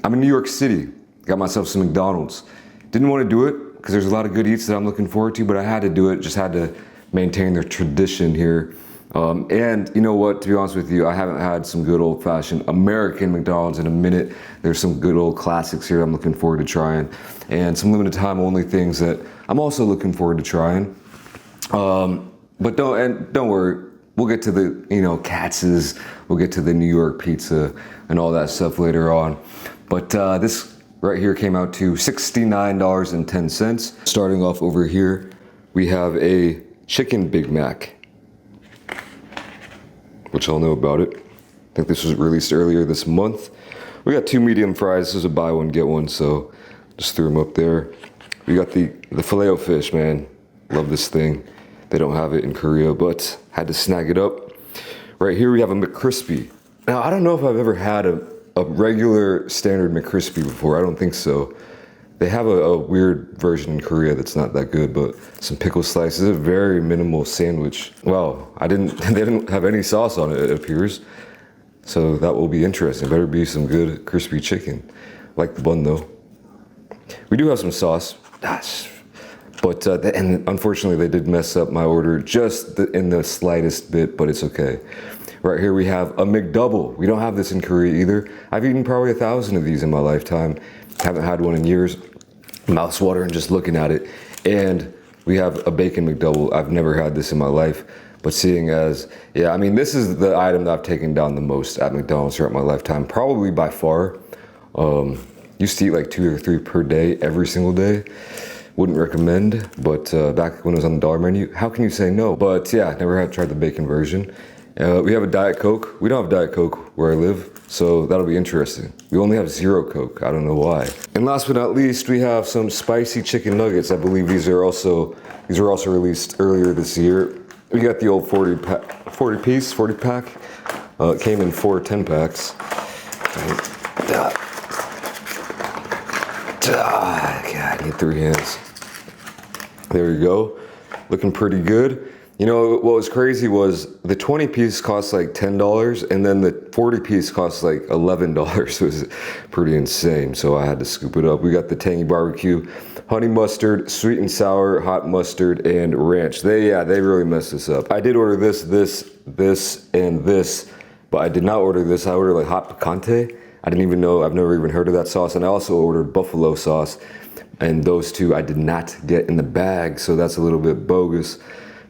I'm in New York City. Got myself some McDonald's. Didn't want to do it because there's a lot of good eats that I'm looking forward to, but I had to do it. Just had to maintain the tradition here. And you know what, to be honest with you, I haven't had some good old-fashioned American McDonald's in a minute. There's some good old classics here I'm looking forward to trying, and some limited time only things that I'm also looking forward to trying. But don't worry, we'll get to the Katz's, we'll get to the New York pizza and all that stuff later on. But this right here came out to $69.10. Starting off over here, we have a chicken Big Mac, which I'll know about it. I think this was released earlier this month. We got 2 medium fries. This is a buy one, get one, so just threw them up there. We got the Filet-O-Fish, man. Love this thing. They don't have it in Korea, but had to snag it up. Right here we have a McCrispy. Now, I don't know if I've ever had a regular standard McCrispy before. I don't think so. They have a weird version in Korea that's not that good, but some pickle slices, a very minimal sandwich. Wow, they didn't have any sauce on it, it appears. So that will be interesting. Better be some good crispy chicken. Like the bun though. We do have some sauce, but and unfortunately they did mess up my order just in the slightest bit, but it's okay. Right here we have a McDouble. We don't have this in Korea either. I've eaten probably 1,000 of these in my lifetime. Haven't had one in years. Mouth's watering just looking at it. And we have a bacon McDouble. I've never had this in my life, but seeing as, yeah, I mean, this is the item that I've taken down the most at McDonald's throughout my lifetime, probably by far. Used to eat like 2 or 3 per day, every single day. Wouldn't recommend, but back when it was on the dollar menu, how can you say no? But yeah, never had tried the bacon version. We have a Diet Coke. We don't have Diet Coke where I live, so that'll be interesting. We only have Zero Coke. I don't know why. And last but not least, we have some spicy chicken nuggets. I believe these are also released earlier this year. We got the old 40 pack. It came in 4 10-packs. God, I need 3 hands. There you go. Looking pretty good. You know, what was crazy was the 20 piece cost like $10 and then the 40 piece cost like $11. It was pretty insane, so I had to scoop it up. We got the tangy barbecue, honey mustard, sweet and sour, hot mustard, and ranch. They really messed this up. I did order this, and this, but I did not order this. I ordered like hot picante. I didn't even know, I've never even heard of that sauce. And I also ordered buffalo sauce, and those two I did not get in the bag, so that's a little bit bogus.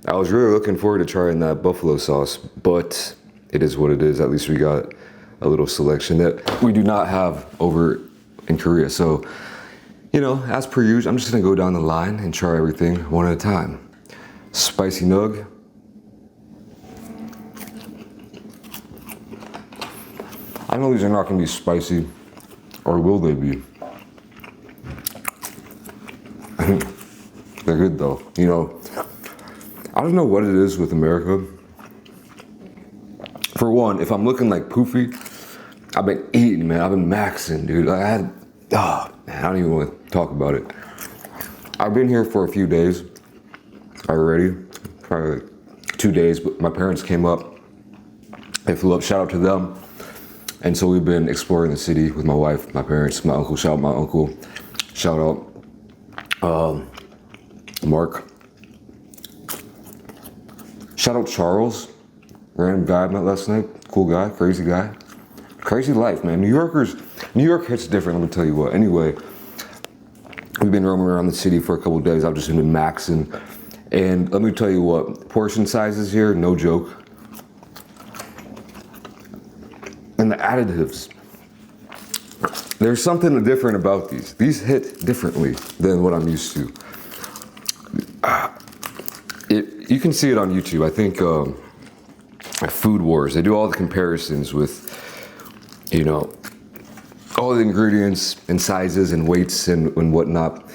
I was really looking forward to trying that buffalo sauce, but it is what it is. At least we got a little selection that we do not have over in Korea. So, you know, as per usual, I'm just gonna go down the line and try everything one at a time. Spicy nug. I know these are not gonna be spicy, or will they be? They're good though, you know. I don't know what it is with America. For one, if I'm looking like poofy, I've been eating, man. I've been maxing, dude. Man, I don't even want to talk about it. I've been here for a few days already, probably like 2 days, but my parents came up. They flew up, shout out to them. And so we've been exploring the city with my wife, my parents, my uncle, shout out my uncle, shout out Mark. Shout out Charles, random guy I met last night. Cool guy, crazy guy. Crazy life, man. New York hits different, let me tell you what. Anyway, we've been roaming around the city for a couple of days. I've just been maxing. And let me tell you what, portion sizes here, no joke. And the additives. There's something different about these. These hit differently than what I'm used to. You can see it on YouTube. I think Food Wars, they do all the comparisons with, you know, all the ingredients and sizes and weights and whatnot.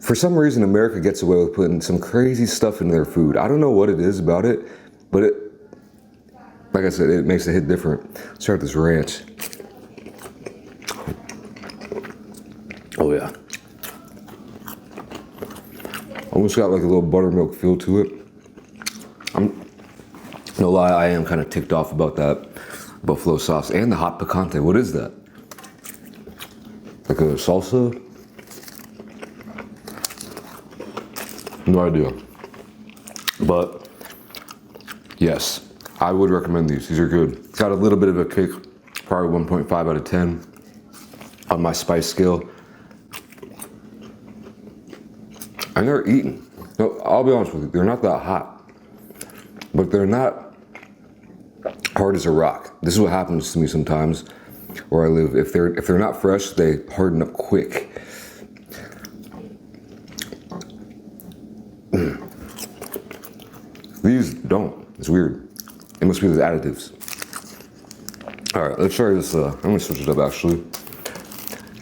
For some reason, America gets away with putting some crazy stuff in their food. I don't know what it is about it, but it, like I said, it makes it hit different. Let's start this ranch. Oh yeah. Almost got like a little buttermilk feel to it. No lie, I am kind of ticked off about that buffalo sauce and the hot picante. What is that? Like a salsa? No idea. But yes, I would recommend these. These are good. Got a little bit of a kick, probably 1.5 out of 10 on my spice scale. I've never eaten. No, I'll be honest with you, they're not that hot, but they're not hard as a rock. This is what happens to me sometimes where I live. If they're not fresh, they harden up quick. These don't. It's weird. It must be the additives. All right, let's try this. I'm gonna switch it up actually.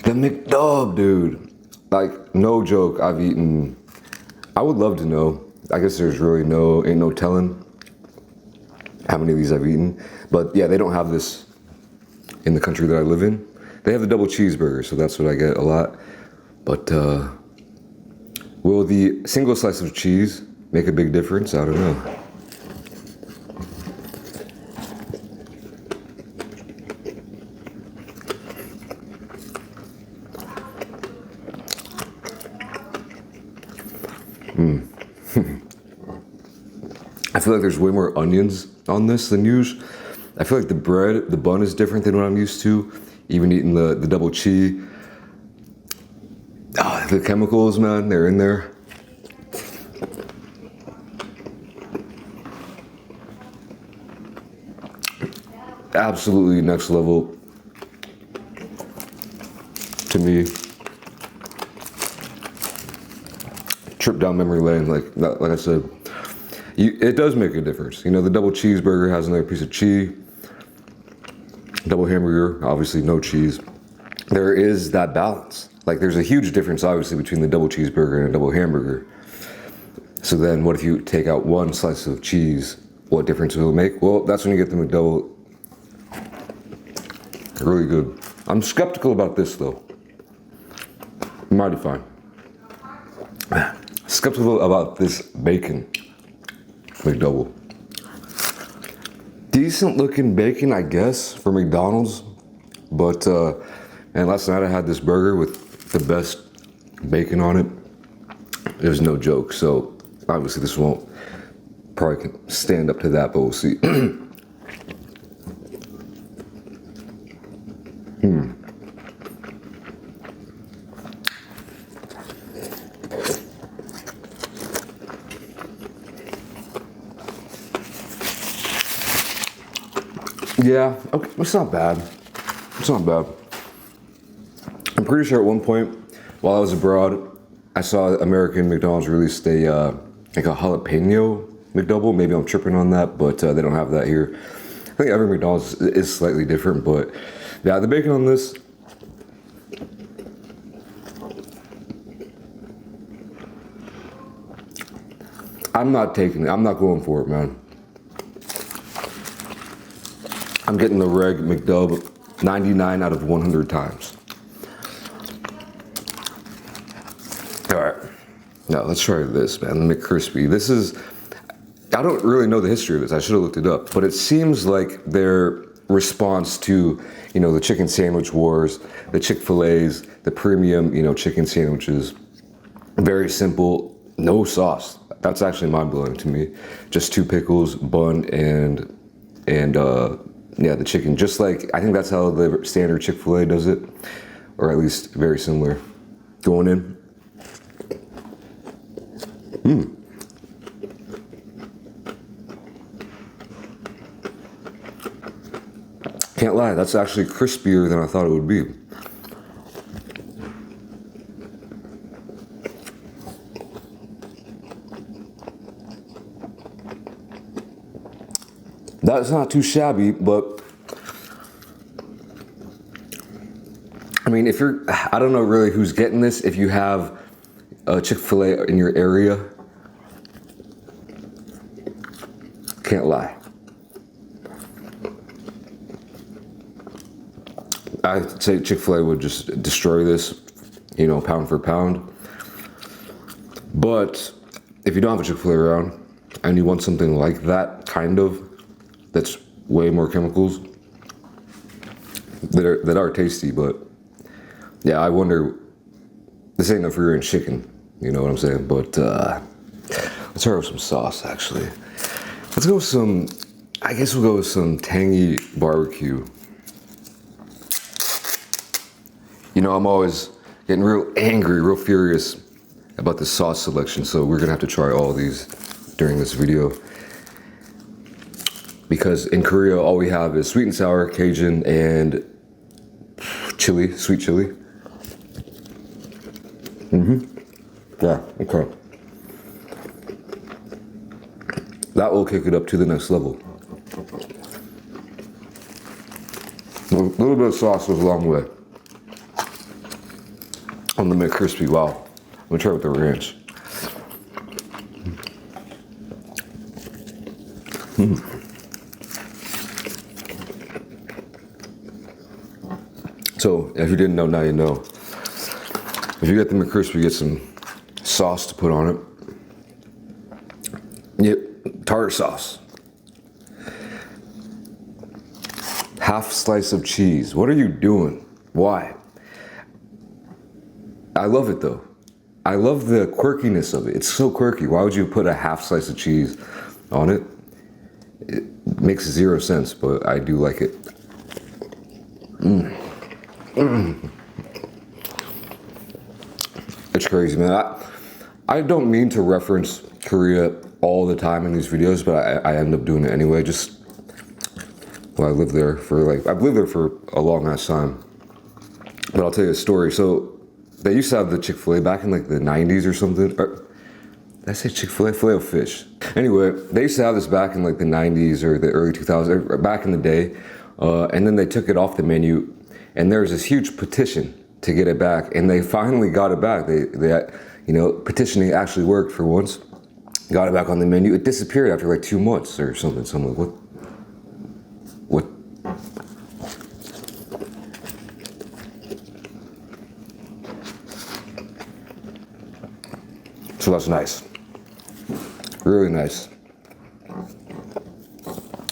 The McDub, dude. Like, no joke, I've eaten, I would love to know. I guess there's really ain't no telling how many of these I've eaten. But yeah, they don't have this in the country that I live in. They have the double cheeseburger, so that's what I get a lot. But will the single slice of cheese make a big difference? I don't know. I feel like there's way more onions on this than usual. I feel like the bun is different than what I'm used to. Even eating the double cheese. Oh, the chemicals, man, they're in there. Absolutely next level to me. Trip down memory lane, like I said. It does make a difference. You know, the double cheeseburger has another piece of cheese. Double hamburger, obviously no cheese. There is that balance. Like, there's a huge difference, obviously, between the double cheeseburger and a double hamburger. So then what if you take out one slice of cheese? What difference will it make? Well, that's when you get the McDouble. Really good. I'm skeptical about this, though. Mighty fine. Skeptical about this bacon McDouble. Decent looking bacon, I guess, for McDonald's. But, and last night I had this burger with the best bacon on it. It was no joke. So obviously this won't probably can stand up to that, but we'll see. Yeah, okay, it's not bad. It's not bad. I'm pretty sure at one point while I was abroad, I saw American McDonald's released a like a jalapeno McDouble. Maybe I'm tripping on that, but they don't have that here. I think every McDonald's is slightly different, but yeah, the bacon on this, I'm not taking it. I'm not going for it, man. I'm getting the reg McDub 99 out of 100 times. All right, now let's try this, man, the McCrispy. This is, I don't really know the history of this. I should have looked it up, but it seems like their response to, you know, the chicken sandwich wars, the Chick-fil-A's, the premium, you know, chicken sandwiches. Very simple, no sauce. That's actually mind-blowing to me. Just 2 pickles, bun, and yeah, the chicken. Just like, I think that's how the standard Chick-fil-A does it, or at least very similar. Going in. Can't lie, that's actually crispier than I thought it would be. That's not too shabby, but I mean, if you're, I don't know really who's getting this. If you have a Chick-fil-A in your area, can't lie. I'd say Chick-fil-A would just destroy this, you know, pound for pound. But if you don't have a Chick-fil-A around and you want something like that, kind of, that's way more chemicals that are tasty, but Yeah, I wonder, this ain't no free range chicken, you know what I'm saying? But let's start with some sauce, actually. Let's go with some, I guess we'll go with some tangy barbecue. You know, I'm always getting real angry, real furious about the sauce selection, so we're gonna have to try all these during this video. Because in Korea, all we have is sweet and sour, Cajun, and chili, sweet chili. Yeah, okay. That will kick it up to the next level. A little bit of sauce goes a long way. On the McCrispy, wow. I'm gonna try with the ranch. So, if you didn't know, now you know. If you get the McCrispy, you get some sauce to put on it. Yep, tartar sauce. Half slice of cheese. What are you doing? Why? I love it though. I love the quirkiness of it. It's so quirky. Why would you put a half slice of cheese on it? It makes zero sense, but I do like it. It's crazy, man. I don't mean to reference Korea all the time in these videos, but I end up doing it anyway. Just, well, I've lived there for a long ass time. But I'll tell you a story. So they used to have the Chick-fil-A back in like the 90s or something. Did I say Chick-fil-A? Filet-O-Fish. Anyway, they used to have this back in like the 90s or the early 2000s, or back in the day. And then they took it off the menu. And there was this huge petition to get it back. And they finally got it back. They you know, petitioning actually worked for once. Got it back on the menu. It disappeared after like 2 months or something. So I'm like, what? So that's nice. Really nice.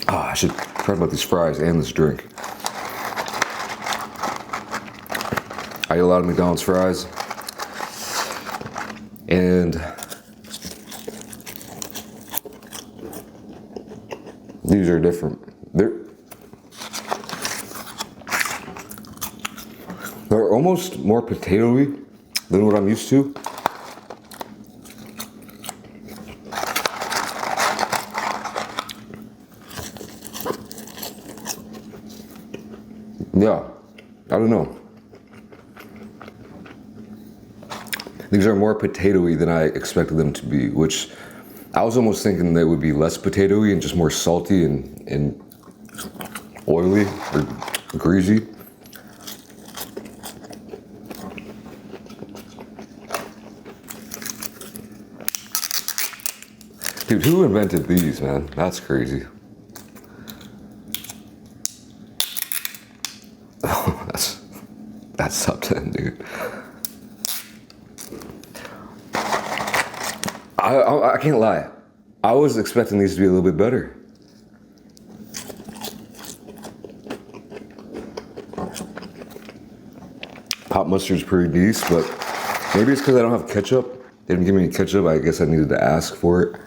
Ah, I should talk about these fries and this drink. I eat a lot of McDonald's fries. And these are different. They're almost more potato-y than what I'm used to. Yeah, I don't know. These are more potato-y than I expected them to be, which I was almost thinking they would be less potato-y and just more salty and oily or greasy. Dude, who invented these, man? That's crazy. That's top 10, dude. I can't lie. I was expecting these to be a little bit better. Hot mustard's pretty decent, but maybe it's because I don't have ketchup. They didn't give me any ketchup. I guess I needed to ask for it.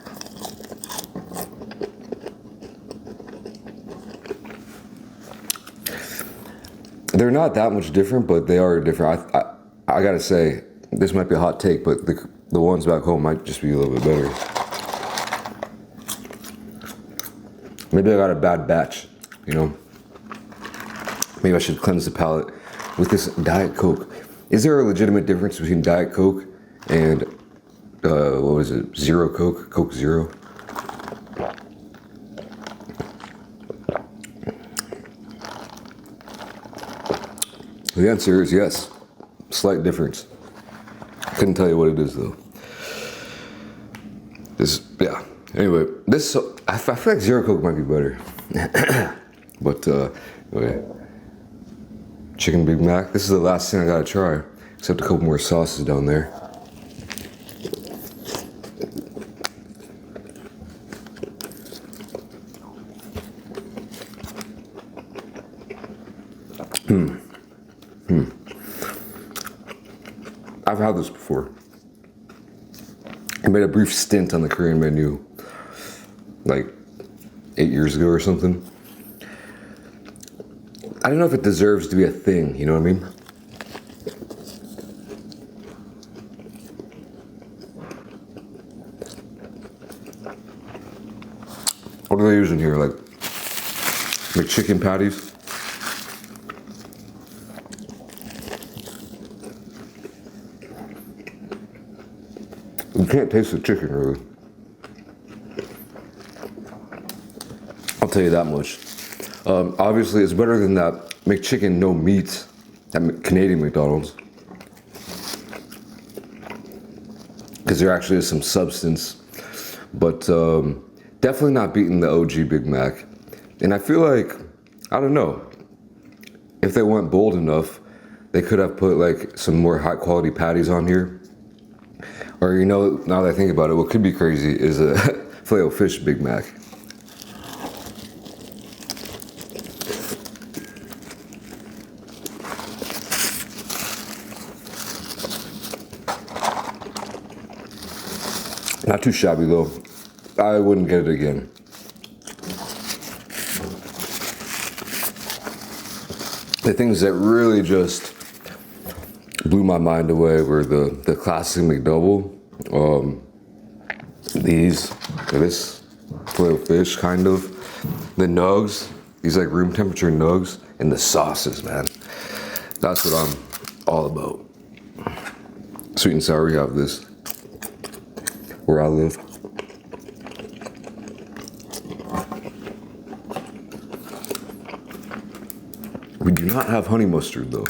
They're not that much different, but they are different. I gotta say, this might be a hot take, but the ones back home might just be a little bit better. Maybe I got a bad batch, you know? Maybe I should cleanse the palate with this Diet Coke. Is there a legitimate difference between Diet Coke and, what was it, Zero Coke? Coke Zero? The answer is yes. Slight difference. Couldn't tell you what it is though. Yeah. Anyway, I feel like Zero Coke might be better. But okay. Chicken Big Mac. This is the last thing I gotta try, except a couple more sauces down there. I've had this before. I made a brief stint on the Korean menu like 8 years ago or something. I don't know if it deserves to be a thing, you know what I mean? What are they using here? Like McChicken patties? You can't taste the chicken really. I'll tell you that much. Obviously, it's better than that McChicken no meat at Canadian McDonald's. Because there actually is some substance. But definitely not beating the OG Big Mac. And I feel like, I don't know, if they weren't bold enough, they could have put like some more high quality patties on here. Or, you know, now that I think about it, what could be crazy is a Filet-O-Fish Big Mac. Not too shabby though. I wouldn't get it again. The things that really just blew my mind away were the classic McDouble. This Filet-O-Fish kind of. The nugs, these like room temperature nugs, and the sauces, man. That's what I'm all about. Sweet and sour, we have this where I live. We do not have honey mustard though.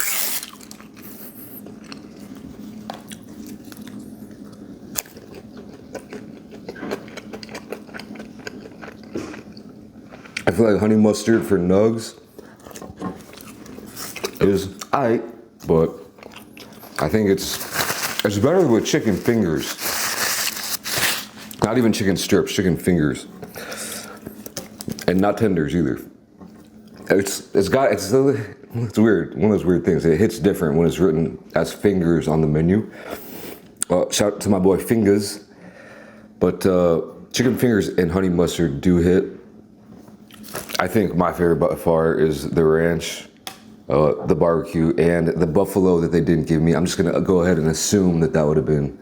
I feel like honey mustard for nugs is aight, but I think it's better with chicken fingers. Not even chicken strips, chicken fingers. And not tenders either. It's weird, one of those weird things. It hits different when it's written as fingers on the menu. Shout out to my boy Fingers. But chicken fingers and honey mustard do hit. I think my favorite by far is the ranch, the barbecue, and the buffalo that they didn't give me. I'm just gonna go ahead and assume that would have been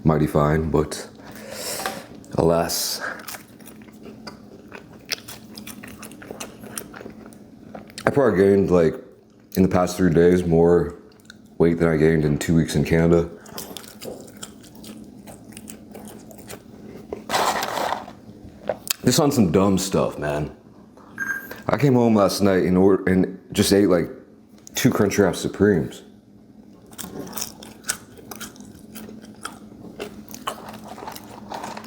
mighty fine, but alas. I probably gained, like, in the past 3 days, more weight than I gained in 2 weeks in Canada. Just on some dumb stuff, man. I came home last night and just ate like 2 Crunchwrap Supremes.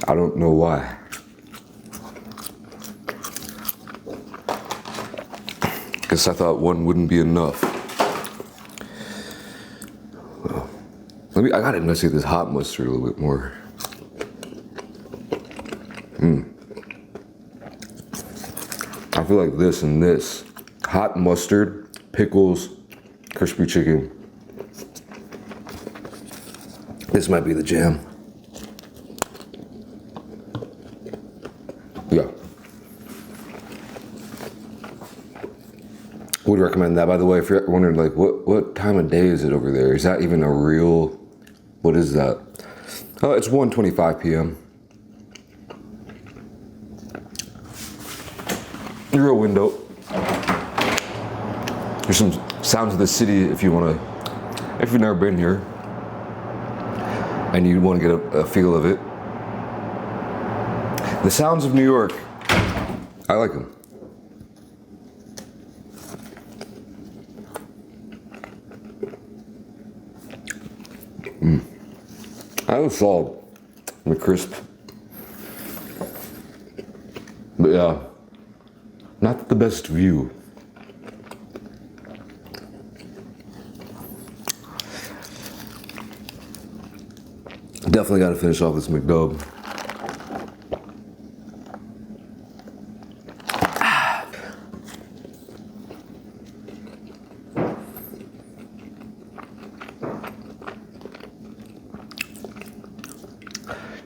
I don't know why. Guess I thought one wouldn't be enough. Well, I gotta investigate this hot mustard a little bit more. I feel like this and this. Hot mustard, pickles, crispy chicken. This might be the jam. Yeah. Would recommend that. By the way, if you're wondering, like, what time of day is it over there? Is that even a real, what is that? Oh, it's 1:25 p.m. Real window. There's some sounds of the city if you've never been here and you want to get a feel of it. The sounds of New York, I like them. I was solid. McCrisp. But yeah, not the best view. Definitely got to finish off this McDub.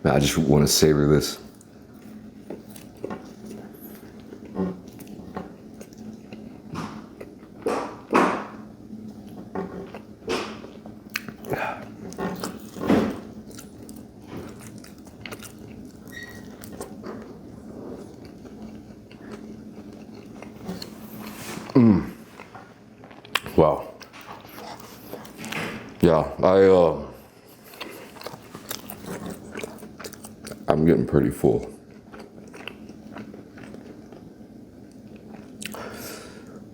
Man, I just want to savor this. Wow. Yeah, I'm getting pretty full.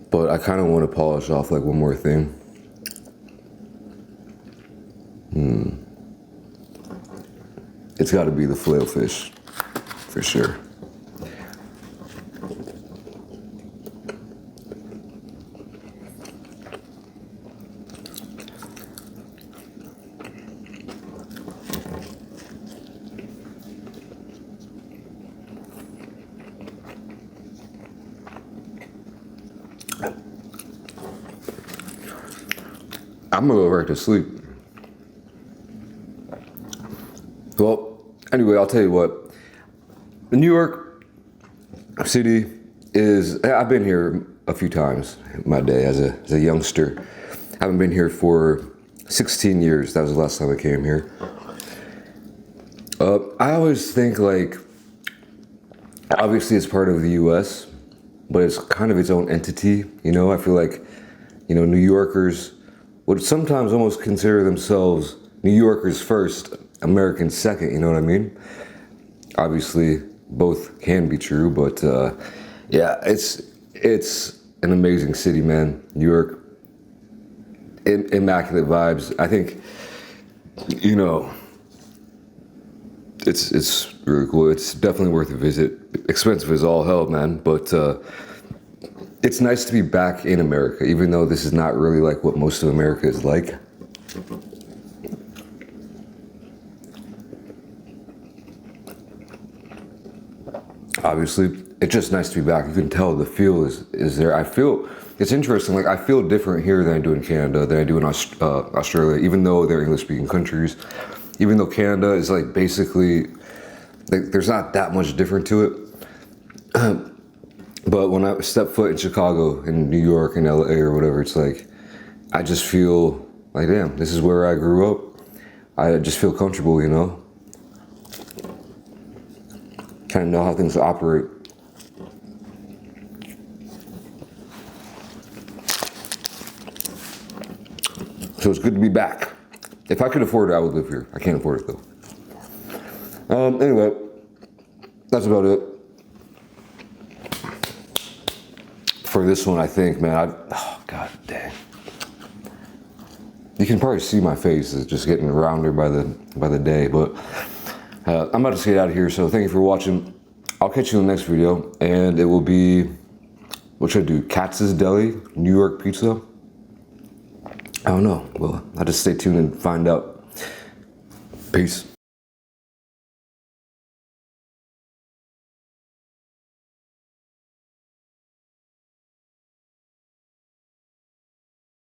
But I kind of want to polish off like one more thing. It's got to be the Filet-O-Fish, for sure. I'm gonna go right to sleep. Well, anyway, I'll tell you what. New York City I've been here a few times in my day as a youngster. I haven't been here for 16 years. That was the last time I came here. I always think like, obviously it's part of the US, but it's kind of its own entity. You know, I feel like, New Yorkers would sometimes almost consider themselves New Yorkers first, Americans second, you know what I mean? Obviously, both can be true, but yeah, it's an amazing city, man. New York, immaculate vibes. I think, it's really cool. It's definitely worth a visit. Expensive as all hell, man, but it's nice to be back in America, even though this is not really like what most of America is like. Obviously, it's just nice to be back. You can tell the feel is there. It's interesting, like I feel different here than I do in Canada, than I do in Australia, even though they're English-speaking countries. Even though Canada is like basically, like there's not that much different to it. But when I step foot in Chicago, in New York, in LA or whatever, it's like, I just feel like, damn, this is where I grew up. I just feel comfortable, Kind of know how things operate. So it's good to be back. If I could afford it, I would live here. I can't afford it though. Anyway, that's about it. For this one, I think, man, oh, god dang. You can probably see my face is just getting rounder by the day, but I'm about to get out of here, so thank you for watching. I'll catch you in the next video, and it will be, what should I do, Katz's Deli, New York pizza? I don't know, well, I'll just stay tuned and find out. Peace.